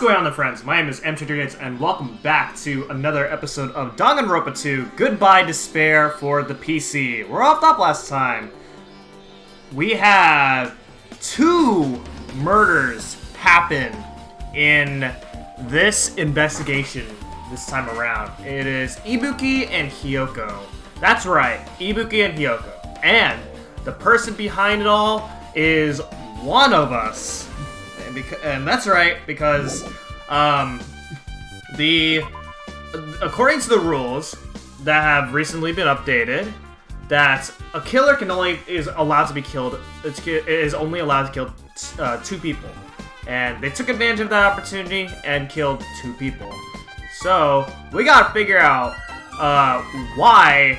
going on, friends? My name is M238 and welcome back to another episode of Danganronpa 2 Goodbye Despair for the PC. We're off top last time. We have two murders happen in this investigation this time around. It is Ibuki and Hiyoko. That's right, Ibuki and Hiyoko. And the person behind it all is one of us. And that's right, because according to the rules that have recently been updated, that a killer is allowed to be killed. Is only allowed to kill two people, and they took advantage of that opportunity and killed two people. So we gotta figure out why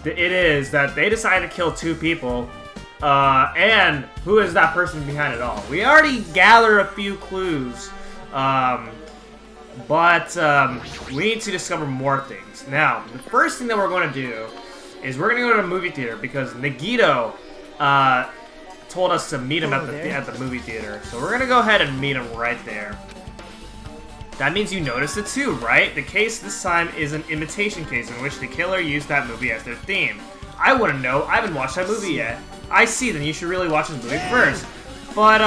it is that they decided to kill two people. And who is that person behind it all? We already gathered a few clues, but we need to discover more things. Now, the first thing that we're going to do is we're going to go to a movie theater because Nagito told us to meet him at the movie theater. So we're going to go ahead and meet him right there. That means you noticed it too, right? The case this time is an imitation case in which the killer used that movie as their theme. I wouldn't know. I haven't watched that movie yet. I see, then you should really watch this movie first. But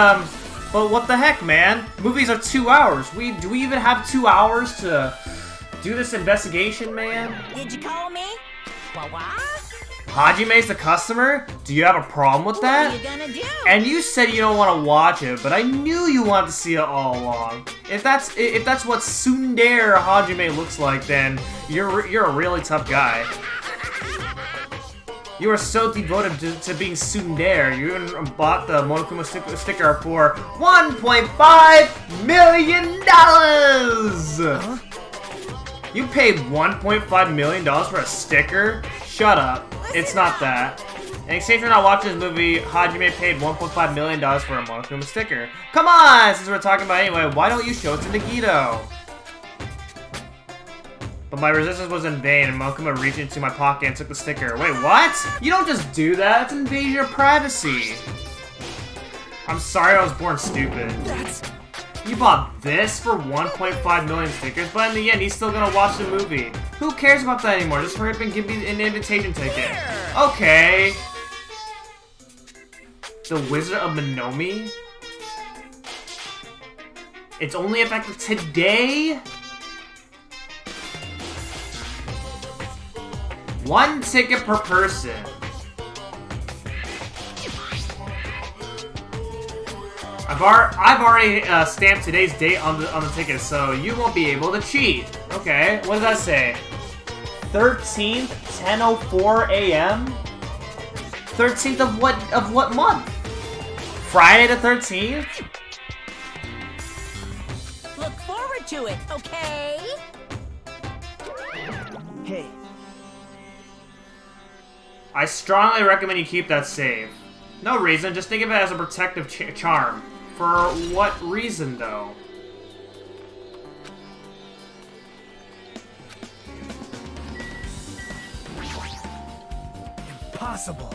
what the heck, man? Movies are 2 hours. Do we even have 2 hours to do this investigation, man? Did you call me? What? Hajime's the customer? Do you have a problem with that? What are you gonna do? And you said you don't want to watch it, but I knew you wanted to see it all along. If that's what tsundere Hajime looks like, then you're a really tough guy. You are so devoted to being tsundere. You even bought the Monomi sticker for $1.5 million! Huh? You paid $1.5 million for a sticker? Shut up. It's not that. In exchange for not watching this movie, Hajime paid $1.5 million for a Monomi sticker. Come on! Since we're talking about it anyway, why don't you show it to Nagito? But my resistance was in vain, and Monomi reached into my pocket and took the sticker. Wait, what? You don't just do that. It's an invasion of privacy. I'm sorry I was born stupid. You bought this for 1.5 million stickers, but in the end, he's still gonna watch the movie. Who cares about that anymore? Just hurry up and give me an invitation ticket. Okay. The Wizard of Monomi? It's only effective today? One ticket per person. I've already stamped today's date on the ticket, so you won't be able to cheat. Okay, what does that say? 13th, 10:04 a.m. 13th of what month? Friday the 13th? Look forward to it, okay? Hey. I strongly recommend you keep that safe. No reason, just think of it as a protective charm. For what reason, though? Impossible.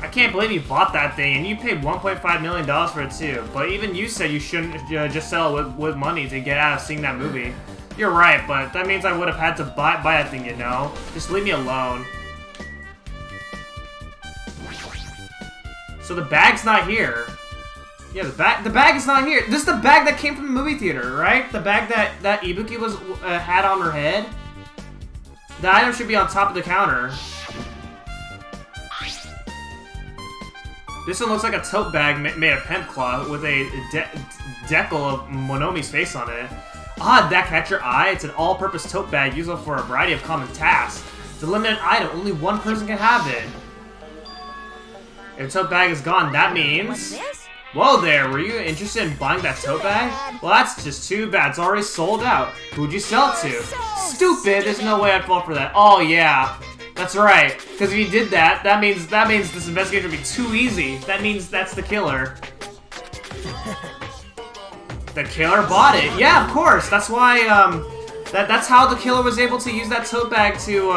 I can't believe you bought that thing, and you paid $1.5 million for it too. But even you said you shouldn't just sell it with money to get out of seeing that movie. You're right, but that means I would have had to buy that thing, you know? Just leave me alone. So the bag's not here. Yeah, the bag is not here. This is the bag that came from the movie theater, right? The bag that Ibuki was had on her head. The item should be on top of the counter. This one looks like a tote bag made of hemp cloth with a decal of Monomi's face on it. Ah, that catch your eye? It's an all-purpose tote bag useful for a variety of common tasks. It's a limited item. Only one person can have it. If the tote bag is gone, that means... What's this? Whoa there, were you interested in buying that tote bag? Well, that's just too bad. It's already sold out. Who'd you sell it to? So Stupid! There's no way I'd fall for that. Oh, yeah. That's right. Because if you did that, that means this investigation would be too easy. That means that's the killer. The killer bought it. Yeah, of course. That's why, that's how the killer was able to use that tote bag to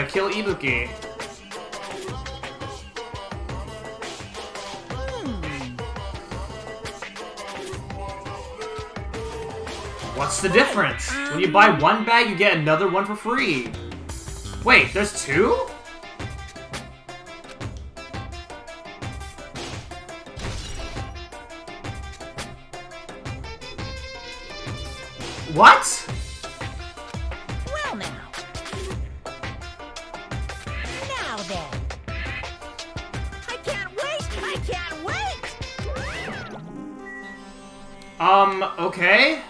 kill Ibuki. What's the difference? When you buy one bag, you get another one for free. Wait, there's two? What? Well now. Now then. I can't wait! I can't wait! Okay.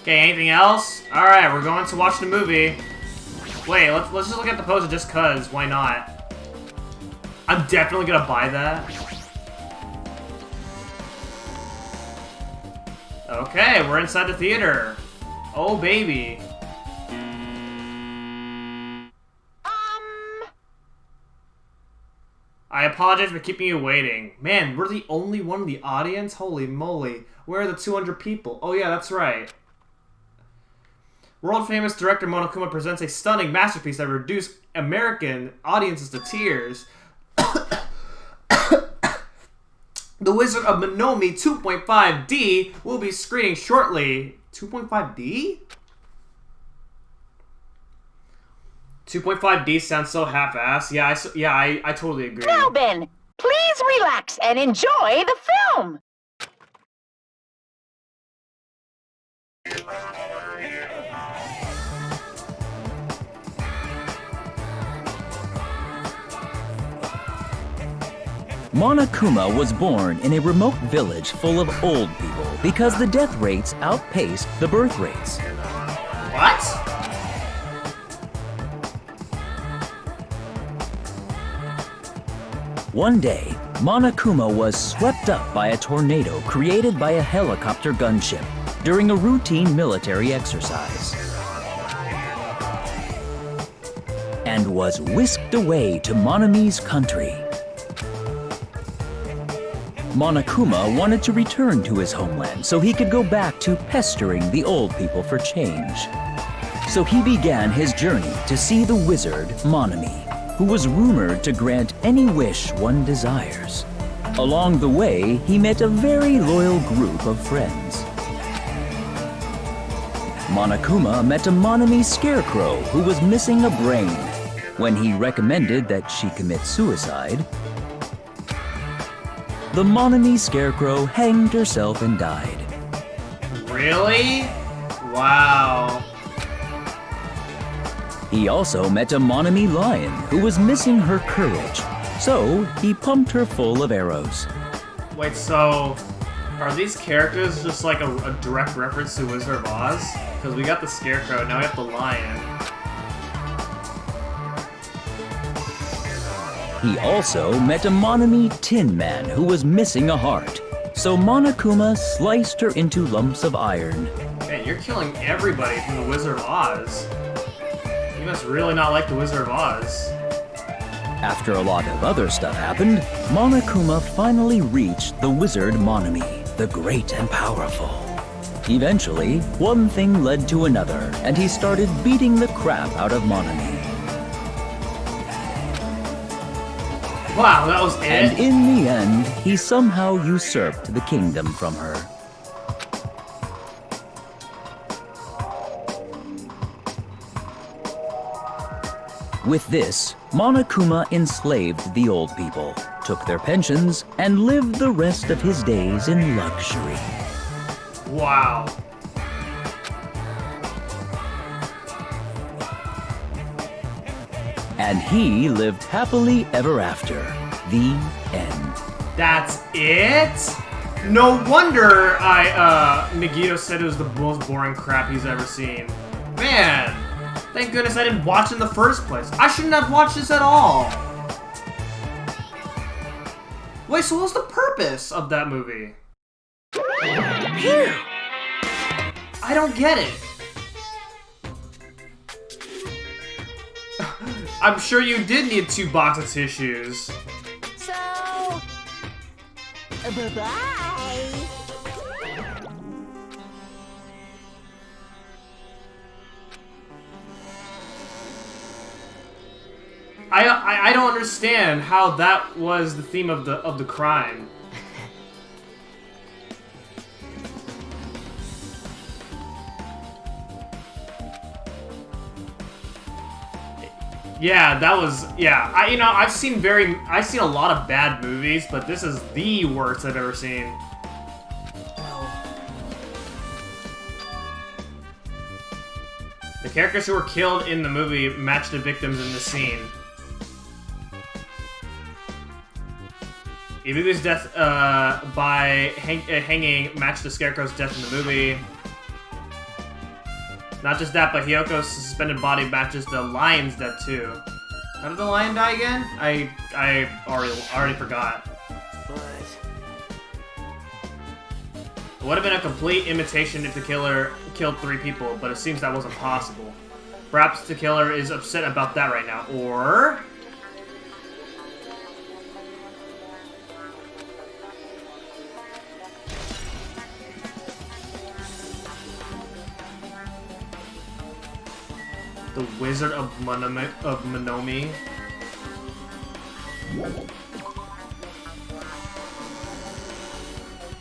Okay, anything else? Alright, we're going to watch the movie. Wait, let's just look at the poster just cause, why not? I'm definitely gonna buy that. Okay, we're inside the theater. Oh baby. I apologize for keeping you waiting. Man, we're the only one in the audience? Holy moly. Where are the 200 people? Oh yeah, that's right. World-famous director Monokuma presents a stunning masterpiece that reduced American audiences to tears. The Wizard of Monomi 2.5D will be screening shortly. 2.5D? 2.5D sounds so half-assed. Yeah, I totally agree. Now then, please relax and enjoy the film! Monokuma was born in a remote village full of old people because the death rates outpaced the birth rates. What? One day, Monokuma was swept up by a tornado created by a helicopter gunship during a routine military exercise, and was whisked away to Monomi's country. Monokuma wanted to return to his homeland so he could go back to pestering the old people for change. So he began his journey to see the wizard Monomi, who was rumored to grant any wish one desires. Along the way, he met a very loyal group of friends. Monokuma met a Monomi scarecrow who was missing a brain. When he recommended that she commit suicide, the Monomi scarecrow hanged herself and died. Really? Wow. He also met a Monomi lion who was missing her courage, so he pumped her full of arrows. Wait, so are these characters just like a direct reference to Wizard of Oz? Because we got the Scarecrow, now we have the Lion. He also met a Monomi Tin Man who was missing a heart, so Monokuma sliced her into lumps of iron. Man, you're killing everybody from the Wizard of Oz. You must really not like the Wizard of Oz. After a lot of other stuff happened, Monokuma finally reached the wizard Monomi, the great and powerful. Eventually, one thing led to another, and he started beating the crap out of Monomi. Wow, that was it? And in the end, he somehow usurped the kingdom from her. With this, Monokuma enslaved the old people, took their pensions, and lived the rest of his days in luxury. Wow. And he lived happily ever after. The end. That's it? No wonder Megiddo said it was the most boring crap he's ever seen. Man, thank goodness I didn't watch it in the first place. I shouldn't have watched this at all. Wait, so what's the purpose of that movie? I don't get it. I'm sure you did need 2 boxes of tissues. So, bye-bye. I don't understand how that was the theme of the crime. Yeah, that was, yeah. I've seen a lot of bad movies, but this is the worst I've ever seen. The characters who were killed in the movie match the victims in the scene. Ibuki's death by hanging matched the Scarecrow's death in the movie. Not just that, but Hyoko's suspended body matches the lion's death too. How did the lion die again? I already forgot. It would have been a complete imitation if the killer killed 3 people, but it seems that wasn't possible. Perhaps the killer is upset about that right now, or... The Wizard of Monomi.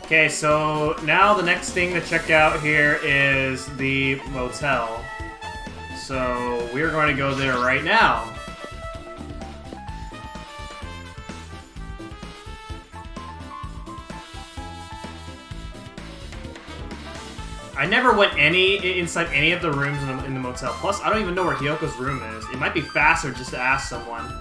Okay, so now the next thing to check out here is the motel. So we're going to go there right now. I never went inside any of the rooms in the motel. Plus, I don't even know where Hyoko's room is. It might be faster just to ask someone.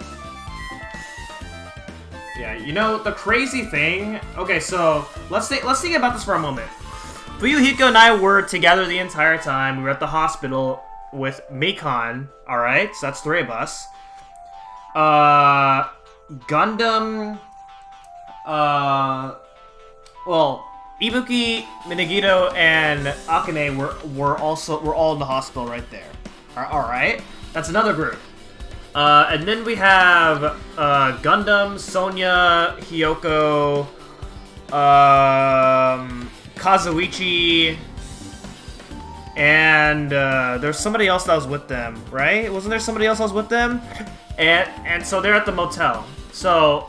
Yeah, you know, the crazy thing... Okay, so, let's think about this for a moment. Fuyuhiko and I were together the entire time. We were at the hospital with Mikon, alright? So that's 3 of us. Gundam... Well... Ibuki, Minagito, and Akane were all in the hospital right there. Alright? That's another group. And then we have Gundam, Sonya, Hyoko, Kazuichi, and there's somebody else that was with them, right? Wasn't there somebody else that was with them? And so they're at the motel. So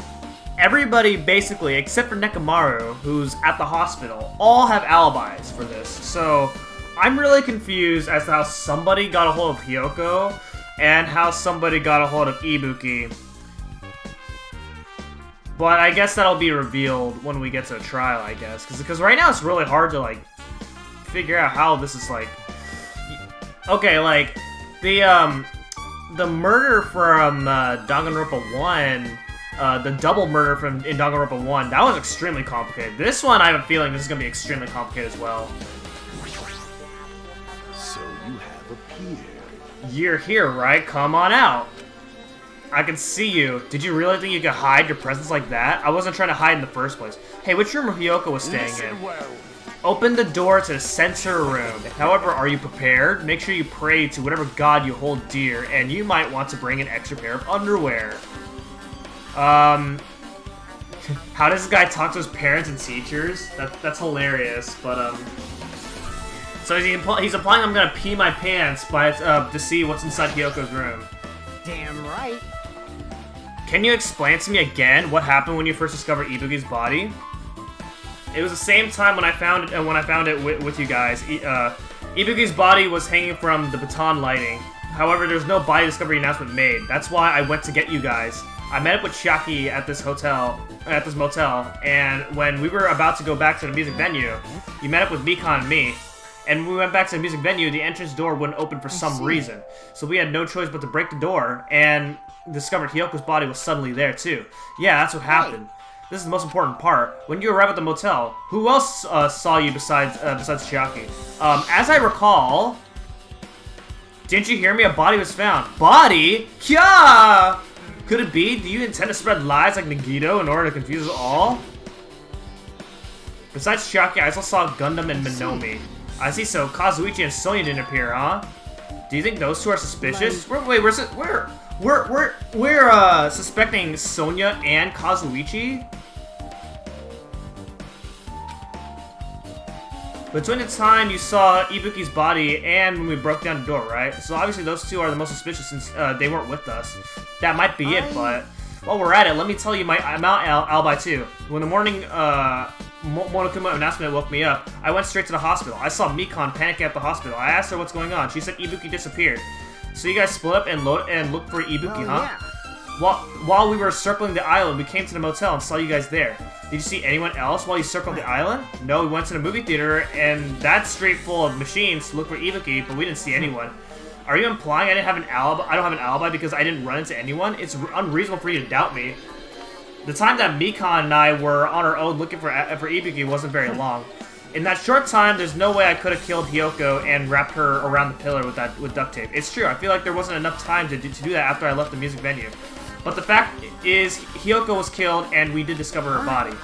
everybody, basically, except for Nekomaru, who's at the hospital, all have alibis for this. So I'm really confused as to how somebody got a hold of Hyoko and how somebody got a hold of Ibuki. But I guess that'll be revealed when we get to a trial, I guess. Because right now it's really hard to, like, figure out how this is, like... Okay, like, the murder from Danganronpa 1... the double murder in Danganronpa 1, that was extremely complicated. This one, I have a feeling this is going to be extremely complicated as well. So you have appeared. You're here, right? Come on out. I can see you. Did you really think you could hide your presence like that? I wasn't trying to hide in the first place. Hey, which room Hyoko was staying in? Well. Open the door to the censor room. However, are you prepared? Make sure you pray to whatever god you hold dear, and you might want to bring an extra pair of underwear. How does this guy talk to his parents and teachers? That's hilarious, but, So he's implying I'm gonna pee my pants to see what's inside Hyoko's room. Damn right. Can you explain to me again what happened when you first discovered Ibuki's body? It was the same time when I found it with you guys. Ibuki's body was hanging from the baton lighting. However, there's no body discovery announcement made. That's why I went to get you guys. I met up with Shaki at this motel, and when we were about to go back to the music venue, you met up with Mikon and me. And when we went back to the music venue, the entrance door wouldn't open for some reason. So we had no choice but to break the door, and discovered Hyoko's body was suddenly there too. Yeah, that's what happened. This is the most important part. When you arrive at the motel, who else saw you besides Chiaki? As I recall, didn't you hear me? A body was found. Body? Kya! Could it be? Do you intend to spread lies like Nagito in order to confuse us all? Besides Chiaki, I also saw Gundam and Monomi. I see, so Kazuichi and Sonya didn't appear, huh? Do you think those two are suspicious? We're suspecting Sonya and Kazuichi? Between the time you saw Ibuki's body and when we broke down the door, right? So obviously those two are the most suspicious since they weren't with us. That might be it, but while we're at it, let me tell you my alibi too. When the morning Monokuma announcement woke me up, I went straight to the hospital. I saw Mikon panicking at the hospital. I asked her what's going on. She said Ibuki disappeared. So you guys split up and looked for Ibuki, huh? Yeah. While we were circling the island, we came to the motel and saw you guys there. Did you see anyone else while you circled the island? No, we went to the movie theater, and that street full of machines to look for Ibuki, but we didn't see anyone. Are you implying I didn't have an alibi? I don't have an alibi because I didn't run into anyone? It's unreasonable for you to doubt me. The time that Mikon and I were on our own looking for Ibuki wasn't very long. In that short time, there's no way I could have killed Hiyoko and wrapped her around the pillar with duct tape. It's true, I feel like there wasn't enough time to do that after I left the music venue. But the fact is, Hiyoko was killed and we did discover her body.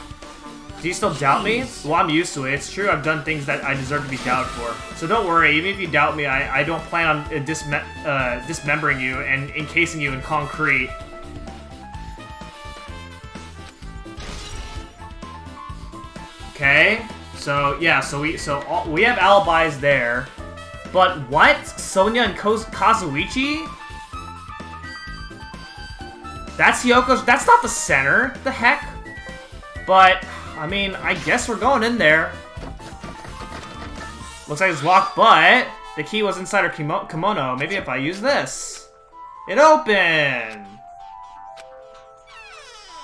Do you still doubt me? Well, I'm used to it. It's true I've done things that I deserve to be doubted for. So don't worry, even if you doubt me, I don't plan on dismembering you and encasing you in concrete. Okay, so yeah, so we have alibis there. But what? Sonia and Kazuichi? That's Hyoko's. That's not the center. The heck? But I mean, I guess we're going in there. Looks like it's locked, but the key was inside her kimono. Maybe if I use this, it opened.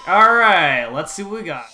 All right, let's see what we got.